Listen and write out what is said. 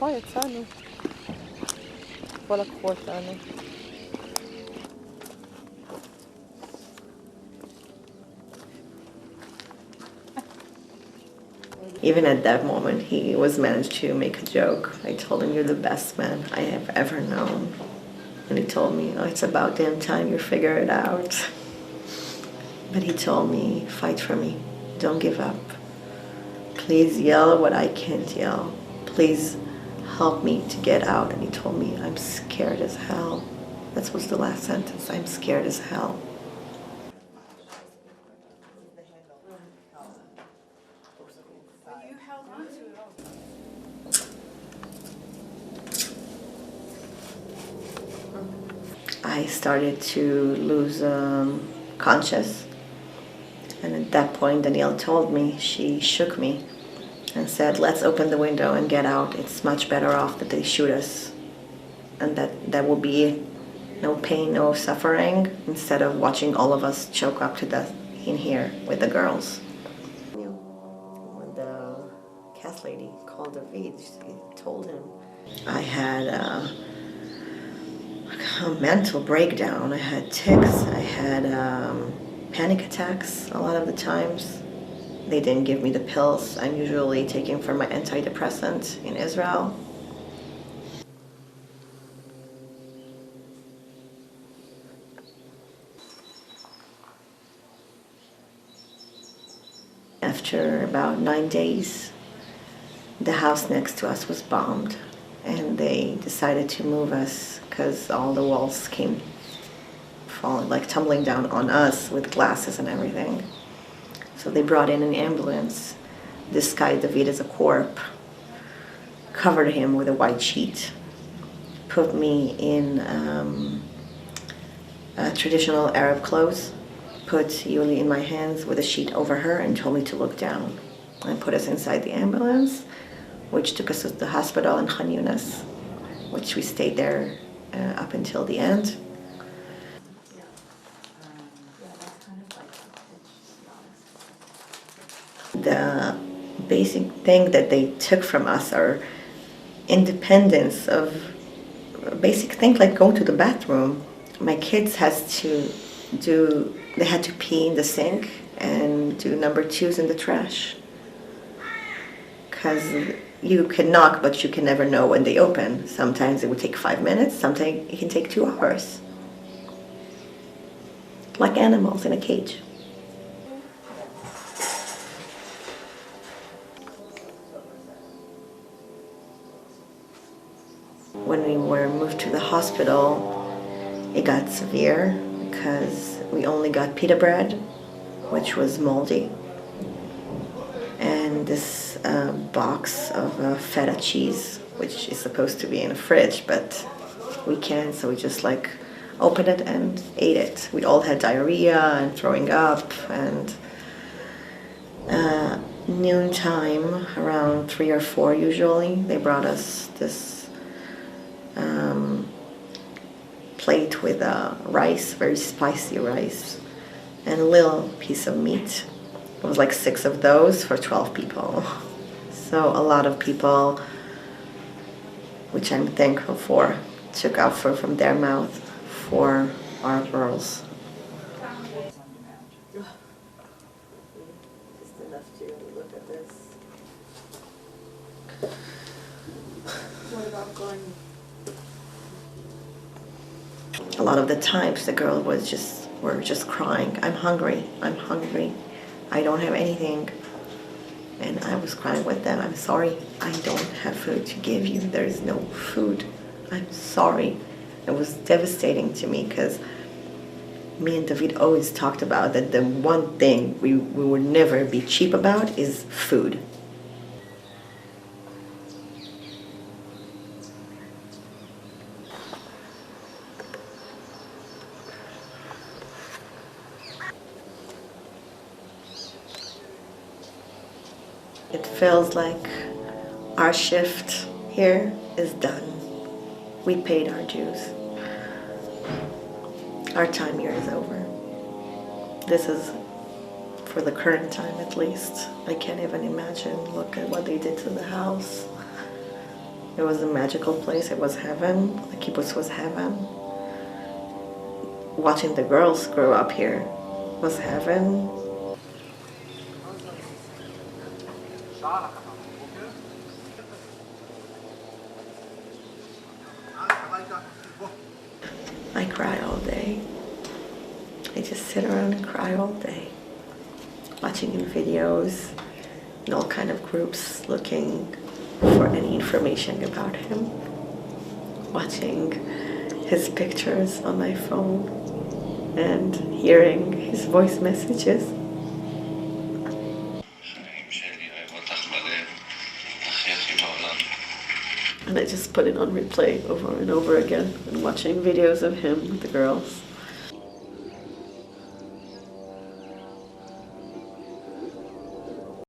פה יצאנו. פה לקחו אותנו. Even at that moment, he was managed to make a joke. I told him, "You're the best man I have ever known." And he told me, "Oh, it's about damn time you figure it out." But he told me, "Fight for me. Don't give up. Please yell what I can't yell. Please help me to get out." And he told me, "I'm scared as hell." That was the last sentence. "I'm scared as hell." I started to lose conscious, and at that point Danielle told me, she shook me and said, "Let's open the window and get out. It's much better off that they shoot us, and that will be no pain, no suffering, instead of watching all of us choke up to death in here with the girls." When the cast lady called David, she told him I had a mental breakdown. I had tics. I had panic attacks a lot of the times. They didn't give me the pills I'm usually taking for my antidepressant in Israel. After about 9 days, the house next to us was bombed, and they decided to move us because all the walls came falling, like tumbling down on us with glasses and everything. So they brought in an ambulance, disguised David as a corpse, covered him with a white sheet, put me in traditional Arab clothes, put Yuli in my hands with a sheet over her, and told me to look down, and put us inside the ambulance, which took us to the hospital in Khan Yunis, which we stayed there up until the end. The basic thing that they took from us are independence of basic things like going to the bathroom. My kids they had to pee in the sink and do number 2s in the trash. Because you can knock, but you can never know when they open. Sometimes it would take 5 minutes, sometimes it can take 2 hours. Like animals in a cage. When we were moved to the hospital, it got severe because we only got pita bread, which was moldy, and this box of feta cheese, which is supposed to be in a fridge, but we can't, so we just like opened it and ate it. We all had diarrhea and throwing up, and noontime, around 3 or 4 usually, they brought us this plate with rice, very spicy rice, and a little piece of meat. It was like 6 of those for 12 people. So a lot of people, which I'm thankful for, took out from their mouth for our girls. Just enough to look at this. What about going? A lot of the times the girl were just crying, "I'm hungry, I'm hungry, I don't have anything." And I was crying with them, "I'm sorry, I don't have food to give you. There is no food. I'm sorry." It was devastating to me because me and David always talked about that the one thing we would never be cheap about is food. It feels like our shift here is done. We paid our dues. Our time here is over. This is for the current time at least. I can't even imagine. Look at what they did to the house. It was a magical place. It was heaven. The kibbutz was heaven. Watching the girls grow up here was heaven. I cry all day. I just sit around and cry all day, watching in videos in all kind of groups, looking for any information about him, watching his pictures on my phone and hearing his voice messages. And I just put it on replay over and over again and watching videos of him with the girls.